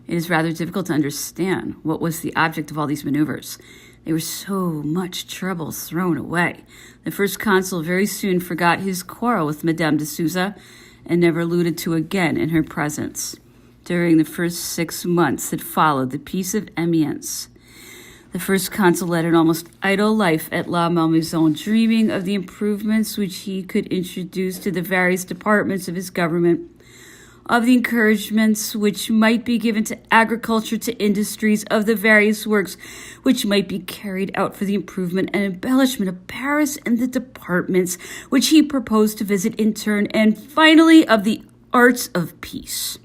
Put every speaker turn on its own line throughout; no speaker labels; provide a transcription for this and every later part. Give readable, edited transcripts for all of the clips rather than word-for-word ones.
It is rather difficult to understand what was the object of all these maneuvers. There was so much trouble thrown away. The first consul very soon forgot his quarrel with Madame de Souza and never alluded to again in her presence. During the first 6 months that followed the Peace of Amiens, the first consul led an almost idle life at La Malmaison, dreaming of the improvements which he could introduce to the various departments of his government, of the encouragements which might be given to agriculture, to industries, of the various works which might be carried out for the improvement and embellishment of Paris and the departments which he proposed to visit in turn, and finally of the arts of peace.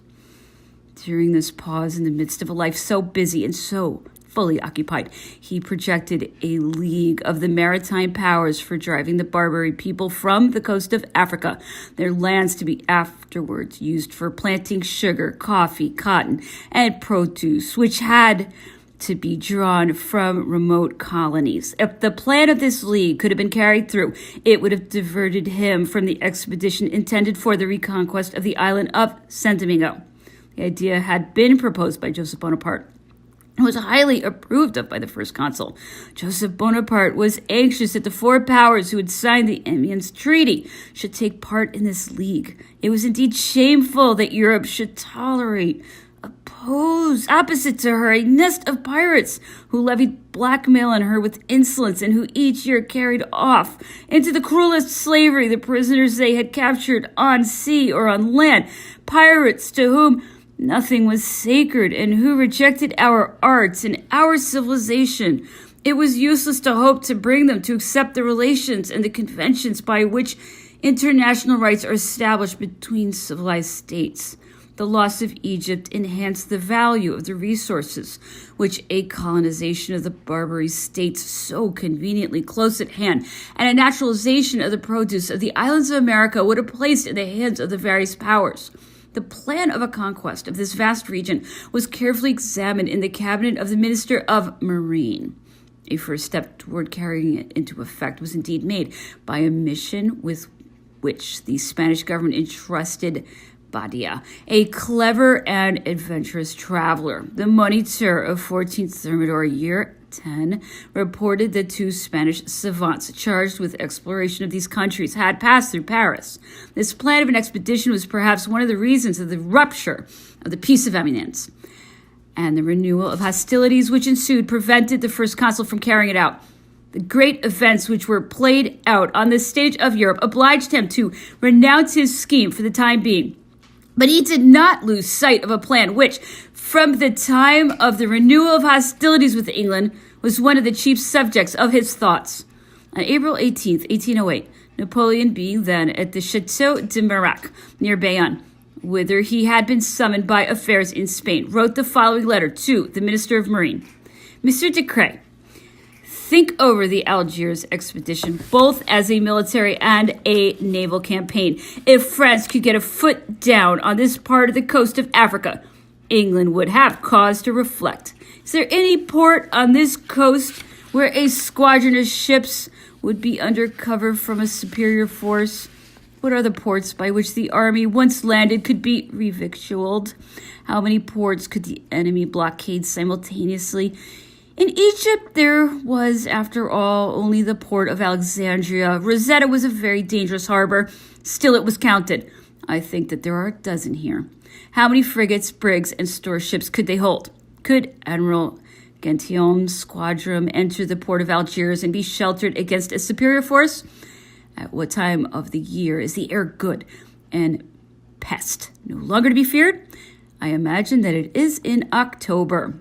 During this pause in the midst of a life so busy and so fully occupied, he projected a league of the maritime powers for driving the Barbary people from the coast of Africa, their lands to be afterwards used for planting sugar, coffee, cotton, and produce, which had to be drawn from remote colonies. If the plan of this league could have been carried through, it would have diverted him from the expedition intended for the reconquest of the island of San Domingo. The idea had been proposed by Joseph Bonaparte. It was highly approved of by the first consul. Joseph Bonaparte was anxious that the four powers who had signed the Amiens Treaty should take part in this league. It was indeed shameful that Europe should tolerate, oppose, opposite to her, a nest of pirates who levied blackmail on her with insolence and who each year carried off into the cruelest slavery the prisoners they had captured on sea or on land, pirates to whom nothing was sacred and who rejected our arts and our civilization. It was useless to hope to bring them to accept the relations and the conventions by which international rights are established between civilized states. The loss of Egypt enhanced the value of the resources which a colonization of the Barbary states so conveniently close at hand and a naturalization of the produce of the islands of America would have placed in the hands of the various powers. The plan of a conquest of this vast region was carefully examined in the cabinet of the Minister of Marine. A first step toward carrying it into effect was indeed made by a mission with which the Spanish government entrusted Badia, a clever and adventurous traveler. The Moniteur of 14th Thermidor, year 10, reported that 2 Spanish savants charged with exploration of these countries had passed through Paris. This plan of an expedition was perhaps one of the reasons of the rupture of the Peace of Amiens, and the renewal of hostilities which ensued prevented the first consul from carrying it out. The great events which were played out on the stage of Europe obliged him to renounce his scheme for the time being. But he did not lose sight of a plan which, from the time of the renewal of hostilities with England, was one of the chief subjects of his thoughts. On April 18th, 1808, Napoleon, being then at the Château de Mirac, near Bayonne, whither he had been summoned by affairs in Spain, wrote the following letter to the Minister of Marine. Monsieur de Craye, think over the Algiers expedition, both as a military and a naval campaign. If France could get a foot down on this part of the coast of Africa, England would have cause to reflect. Is there any port on this coast where a squadron of ships would be under cover from a superior force? What are the ports by which the army, once landed, could be revictualled? How many ports could the enemy blockade simultaneously? In Egypt, there was, after all, only the port of Alexandria. Rosetta was a very dangerous harbor. Still, it was counted. I think that there are a dozen here. How many frigates, brigs, and storeships could they hold? Could Admiral Gentilhome's squadron enter the port of Algiers and be sheltered against a superior force? At what time of the year is the air good and pest no longer to be feared? I imagine that it is in October.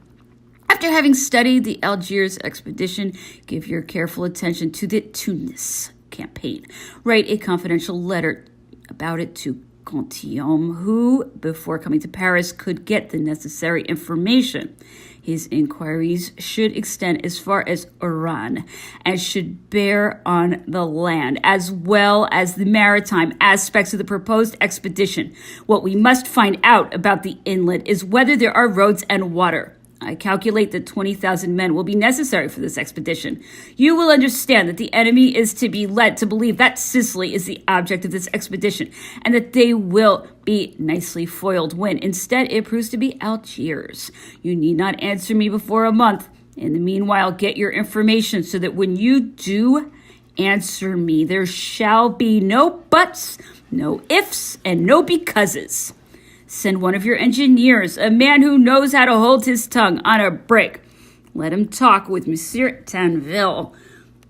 After having studied the Algiers expedition, give your careful attention to the Tunis campaign. Write a confidential letter about it to Gentilhomme, who, before coming to Paris, could get the necessary information. His inquiries should extend as far as Oran and should bear on the land as well as the maritime aspects of the proposed expedition. What we must find out about the inlet is whether there are roads and water. I calculate that 20,000 men will be necessary for this expedition. You will understand that the enemy is to be led to believe that Sicily is the object of this expedition, and that they will be nicely foiled when instead it proves to be Algiers. You need not answer me before a month. In the meanwhile, get your information so that when you do answer me, there shall be no buts, no ifs, and no becauses. Send one of your engineers, a man who knows how to hold his tongue on a break. Let him talk with Monsieur Tanville,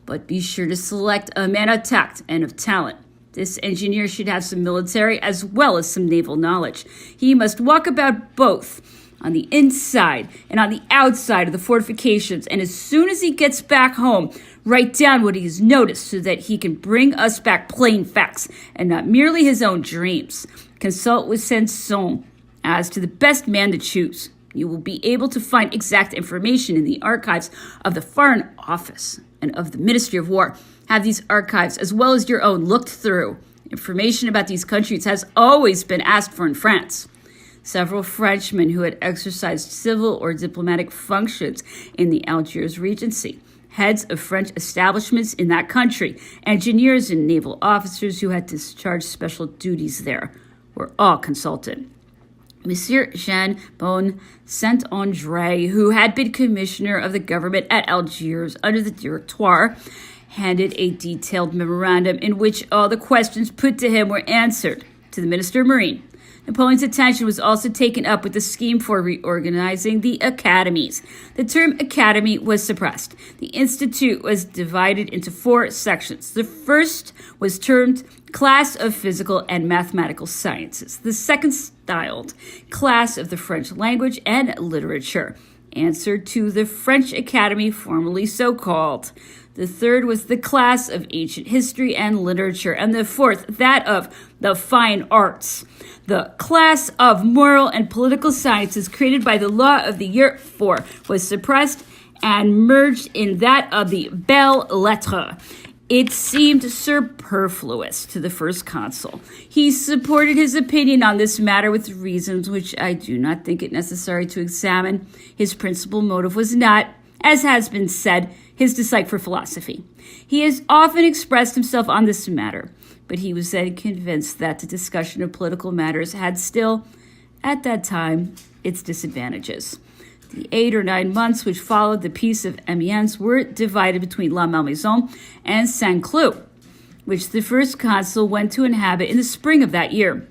but be sure to select a man of tact and of talent. This engineer should have some military as well as some naval knowledge. He must walk about both on the inside and on the outside of the fortifications, and as soon as he gets back home, write down what he has noticed so that he can bring us back plain facts and not merely his own dreams. Consult with Sanson as to the best man to choose. You will be able to find exact information in the archives of the Foreign Office and of the Ministry of War. Have these archives, as well as your own, looked through. Information about these countries has always been asked for in France. Several Frenchmen who had exercised civil or diplomatic functions in the Algiers Regency, heads of French establishments in that country, engineers and naval officers who had discharged special duties there, were all consulted. Monsieur Jean Bon Saint-André, who had been commissioner of the government at Algiers under the Directoire, handed a detailed memorandum in which all the questions put to him were answered to the Minister of Marine. Napoleon's attention was also taken up with the scheme for reorganizing the academies. The term academy was suppressed. The institute was divided into 4 sections. The first was termed Class of Physical and Mathematical Sciences. The second styled Class of the French Language and Literature, answered to the French Academy, formerly so called. The third was the class of ancient history and literature, and the fourth, that of the fine arts. The class of moral and political sciences created by the law of the year 4 was suppressed and merged in that of the belles lettres. It seemed superfluous to the first consul. He supported his opinion on this matter with reasons which I do not think it necessary to examine. His principal motive was not, as has been said, his dislike for philosophy. He has often expressed himself on this matter, but he was then convinced that the discussion of political matters had still, at that time, its disadvantages. The 8 or 9 months which followed the Peace of Amiens were divided between La Malmaison and Saint-Cloud, which the first consul went to inhabit in the spring of that year.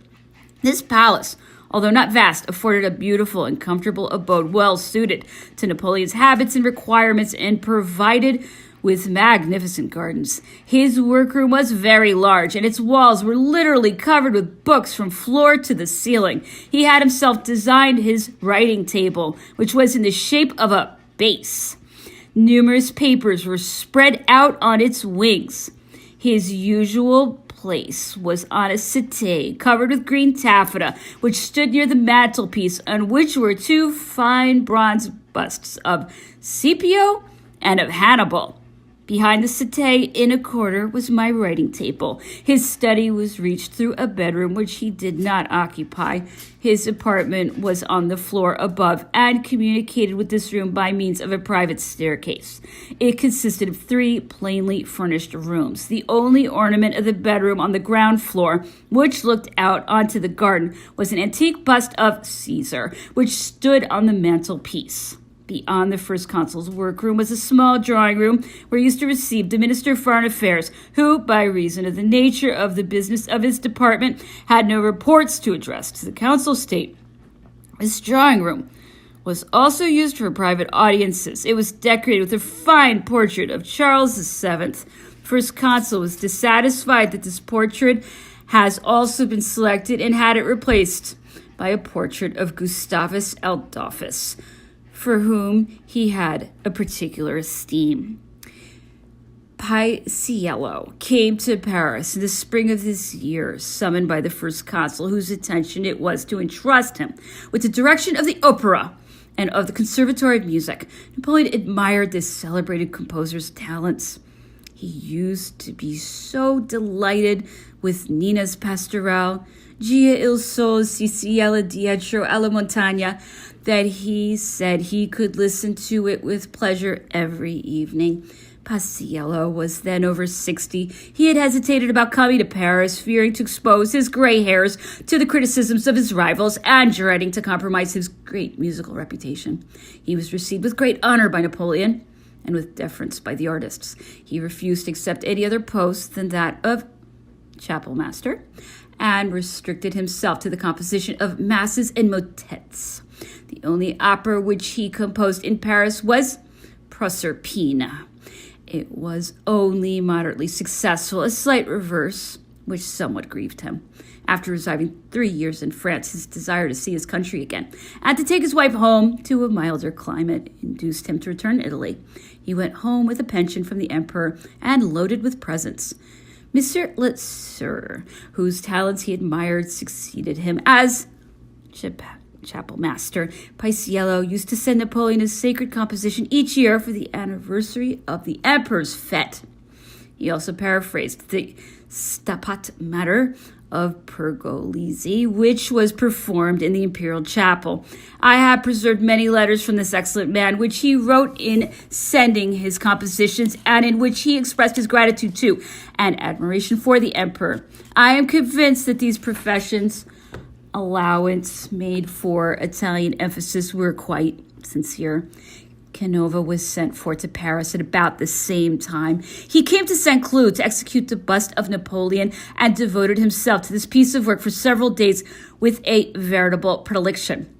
This palace, although not vast, afforded a beautiful and comfortable abode well suited to Napoleon's habits and requirements and provided with magnificent gardens. His workroom was very large, and its walls were literally covered with books from floor to the ceiling. He had himself designed his writing table, which was in the shape of a base. Numerous papers were spread out on its wings. His usual place was on a settee covered with green taffeta, which stood near the mantelpiece, on which were 2 fine bronze busts of Scipio and of Hannibal. Behind the settee, in a corner, was my writing table. His study was reached through a bedroom which he did not occupy. His apartment was on the floor above and communicated with this room by means of a private staircase. It consisted of 3 plainly furnished rooms. The only ornament of the bedroom on the ground floor, which looked out onto the garden, was an antique bust of Caesar, which stood on the mantelpiece. Beyond the first consul's workroom was a small drawing room where he used to receive the Minister of Foreign Affairs, who, by reason of the nature of the business of his department, had no reports to address to the Council of State. This drawing room was also used for private audiences. It was decorated with a fine portrait of Charles VII. First consul was dissatisfied that this portrait has also been selected and had it replaced by a portrait of Gustavus Adolphus, for whom he had a particular esteem. Paisiello came to Paris in the spring of this year, summoned by the first consul, whose intention it was to entrust him with the direction of the opera and of the Conservatory of Music. Napoleon admired this celebrated composer's talents. He used to be so delighted with Nina's Pastoral, Gia il sol si cielo dietro alla montagna, that he said he could listen to it with pleasure every evening. Paisiello was then over 60. He had hesitated about coming to Paris, fearing to expose his gray hairs to the criticisms of his rivals and dreading to compromise his great musical reputation. He was received with great honor by Napoleon and with deference by the artists. He refused to accept any other post than that of chapel master and restricted himself to the composition of masses and motets. The only opera which he composed in Paris was Proserpina. It was only moderately successful, a slight reverse, which somewhat grieved him. After residing 3 years in France, his desire to see his country again and to take his wife home to a milder climate induced him to return to Italy. He went home with a pension from the emperor and loaded with presents. Monsieur Le Sueur, whose talents he admired, succeeded him as chapel master. Paisiello used to send Napoleon a sacred composition each year for the anniversary of the emperor's fete. He also paraphrased the Stabat Mater of Pergolesi, which was performed in the imperial chapel. I have preserved many letters from this excellent man, which he wrote in sending his compositions and in which he expressed his gratitude to and admiration for the emperor. I am convinced that these professions allowance made for Italian emphasis were quite sincere. Canova was sent for to Paris at about the same time. He came to St. Cloud to execute the bust of Napoleon and devoted himself to this piece of work for several days with a veritable predilection.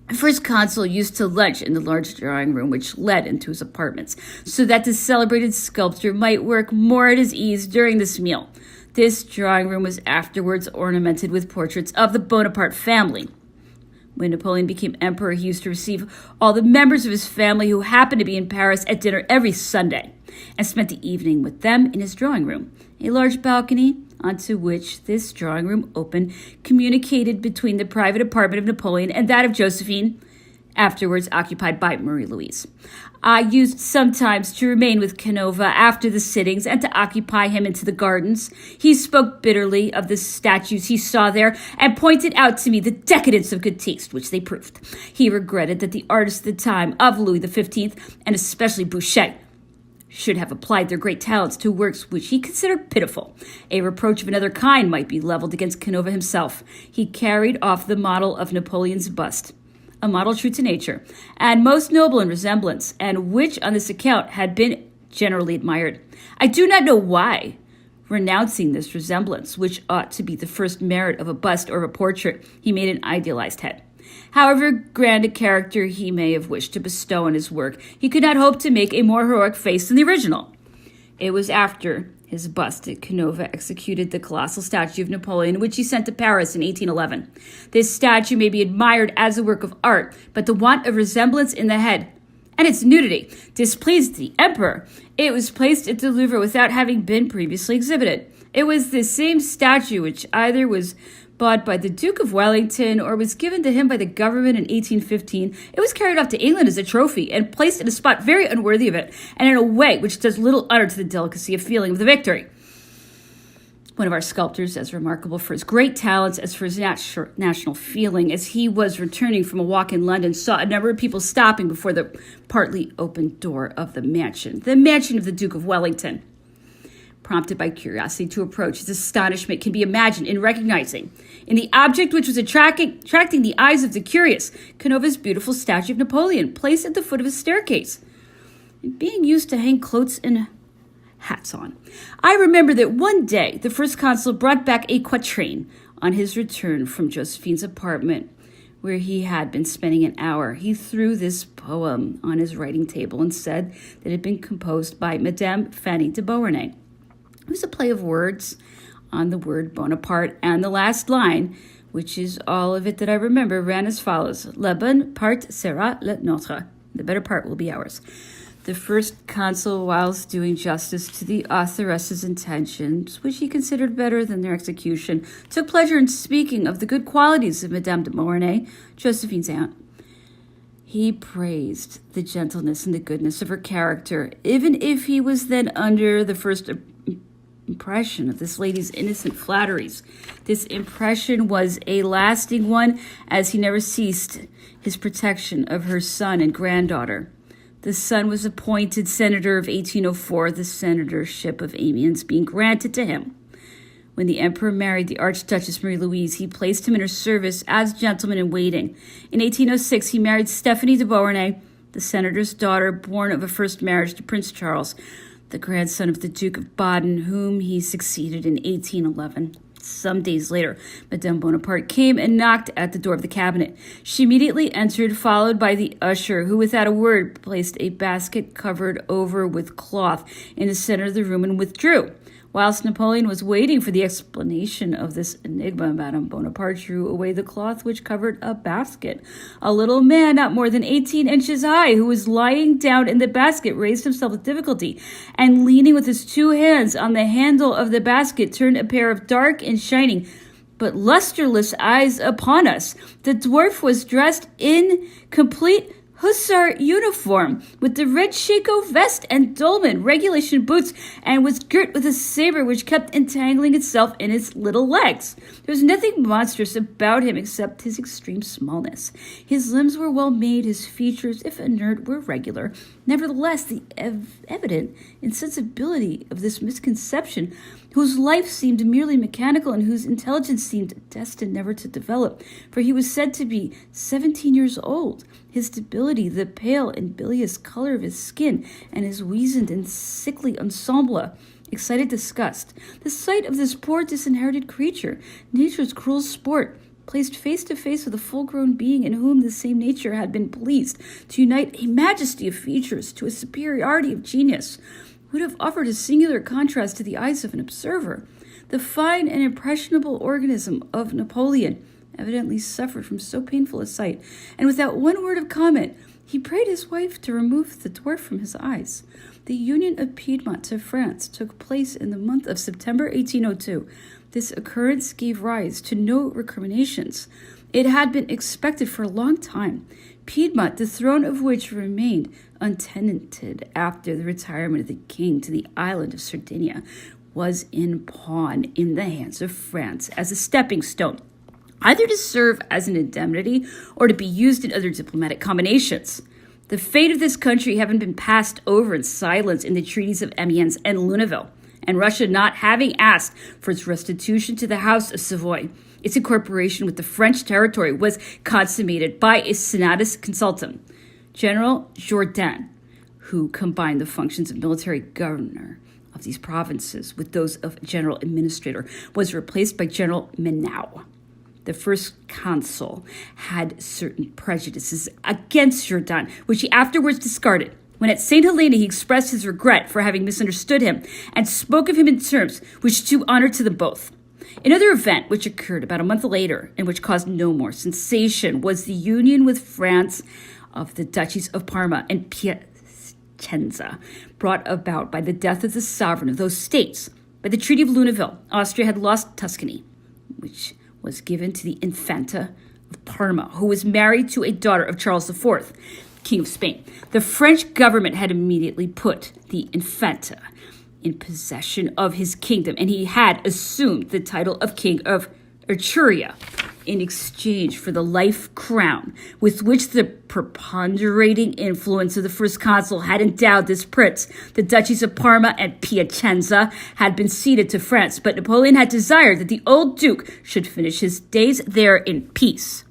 The first consul used to lunch in the large drawing room which led into his apartments, so that the celebrated sculptor might work more at his ease during this meal. This drawing room was afterwards ornamented with portraits of the Bonaparte family. When Napoleon became emperor, he used to receive all the members of his family who happened to be in Paris at dinner every Sunday, and spent the evening with them in his drawing room. A large balcony, onto which this drawing room opened, communicated between the private apartment of Napoleon and that of Josephine, afterwards occupied by Marie-Louise. I used sometimes to remain with Canova after the sittings and to occupy him into the gardens. He spoke bitterly of the statues he saw there and pointed out to me the decadence of good taste, which they proved. He regretted that the artists of the time of Louis XV, and especially Boucher, should have applied their great talents to works which he considered pitiful. A reproach of another kind might be leveled against Canova himself. He carried off the model of Napoleon's bust, a model true to nature, and most noble in resemblance, and which on this account had been generally admired. I do not know why, renouncing this resemblance, which ought to be the first merit of a bust or of a portrait, he made an idealized head. However grand a character he may have wished to bestow on his work, he could not hope to make a more heroic face than the original. It was after his bust that Canova executed the colossal statue of Napoleon, which he sent to Paris in 1811. This statue may be admired as a work of art, but the want of resemblance in the head and its nudity displeased the emperor. It was placed at the Louvre without having been previously exhibited. It was the same statue which either was bought by the Duke of Wellington or was given to him by the government in 1815. It was carried off to England as a trophy and placed in a spot very unworthy of it, and in a way which does little honor to the delicacy of feeling of the victory. One of our sculptors, as remarkable for his great talents as for his national feeling, as he was returning from a walk in London, saw a number of people stopping before the partly opened door of the mansion of the Duke of Wellington. Prompted by curiosity to approach, his astonishment can be imagined in recognizing, in the object which was attracting the eyes of the curious, Canova's beautiful statue of Napoleon, placed at the foot of his staircase, and being used to hang cloaks and hats on. I remember that one day the first consul brought back a quatrain on his return from Josephine's apartment, where he had been spending an hour. He threw this poem on his writing table and said that it had been composed by Madame Fanny de Beauharnais. It was a play of words on the word Bonaparte, and the last line, which is all of it that I remember, ran as follows: La bonne part sera la nôtre. The better part will be ours. The first consul, whilst doing justice to the authoress's intentions, which he considered better than their execution, took pleasure in speaking of the good qualities of Madame de Beauharnais, Josephine's aunt. He praised the gentleness and the goodness of her character, even if he was then under the first impression of this lady's innocent flatteries. This impression was a lasting one, as he never ceased his protection of her son and granddaughter. The son was appointed senator of 1804, the senatorship of Amiens being granted to him. When the emperor married the Archduchess Marie-Louise, he placed him in her service as gentleman-in-waiting. In 1806, he married Stephanie de Beauharnais, the senator's daughter, born of a first marriage to Prince Charles, the grandson of the Duke of Baden, whom he succeeded in 1811. Some days later, Madame Bonaparte came and knocked at the door of the cabinet. She immediately entered, followed by the usher, who without a word placed a basket covered over with cloth in the center of the room and withdrew. Whilst Napoleon was waiting for the explanation of this enigma, Madame Bonaparte drew away the cloth which covered a basket. A little man, not more than 18 inches high, who was lying down in the basket, raised himself with difficulty, and leaning with his two hands on the handle of the basket, turned a pair of dark and shining but lusterless eyes upon us. The dwarf was dressed in complete hussar uniform, with the red shako vest and dolman regulation boots, and was girt with a saber which kept entangling itself in its little legs. There was nothing monstrous about him except his extreme smallness. His limbs were well made, his features, if inert, were regular. Nevertheless, the evident insensibility of this misconception, whose life seemed merely mechanical and whose intelligence seemed destined never to develop, for he was said to be 17 years old. His debility, the pale and bilious color of his skin, and his weazened and sickly ensemble excited disgust. The sight of this poor disinherited creature, nature's cruel sport, placed face to face with a full-grown being in whom the same nature had been pleased to unite a majesty of features to a superiority of genius, would have offered a singular contrast to the eyes of an observer. The fine and impressionable organism of Napoleon evidently suffered from so painful a sight, and without one word of comment, he prayed his wife to remove the dwarf from his eyes. The union of Piedmont to France took place in the month of September 1802. This occurrence gave rise to no recriminations. It had been expected for a long time. Piedmont, the throne of which remained untenanted after the retirement of the king to the island of Sardinia, was in pawn in the hands of France as a stepping stone, either to serve as an indemnity or to be used in other diplomatic combinations. The fate of this country having been passed over in silence in the treaties of Amiens and Lunéville, and Russia not having asked for its restitution to the House of Savoy, its incorporation with the French territory was consummated by a senatus consultum. General Jourdan, who combined the functions of military governor of these provinces with those of general administrator, was replaced by General Meneval. The first consul had certain prejudices against Jourdan, which he afterwards discarded. When at St. Helena, he expressed his regret for having misunderstood him and spoke of him in terms which do honor to them both. Another event which occurred about a month later and which caused no more sensation was the union with France of the duchies of Parma and Piacenza, brought about by the death of the sovereign of those states. By the Treaty of Lunéville, Austria had lost Tuscany, which was given to the Infanta of Parma, who was married to a daughter of Charles IV, King of Spain. The French government had immediately put the Infanta in possession of his kingdom, and he had assumed the title of King of Etruria in exchange for the life crown with which the preponderating influence of the first consul had endowed this prince. The duchies of Parma and Piacenza had been ceded to France, but Napoleon had desired that the old duke should finish his days there in peace.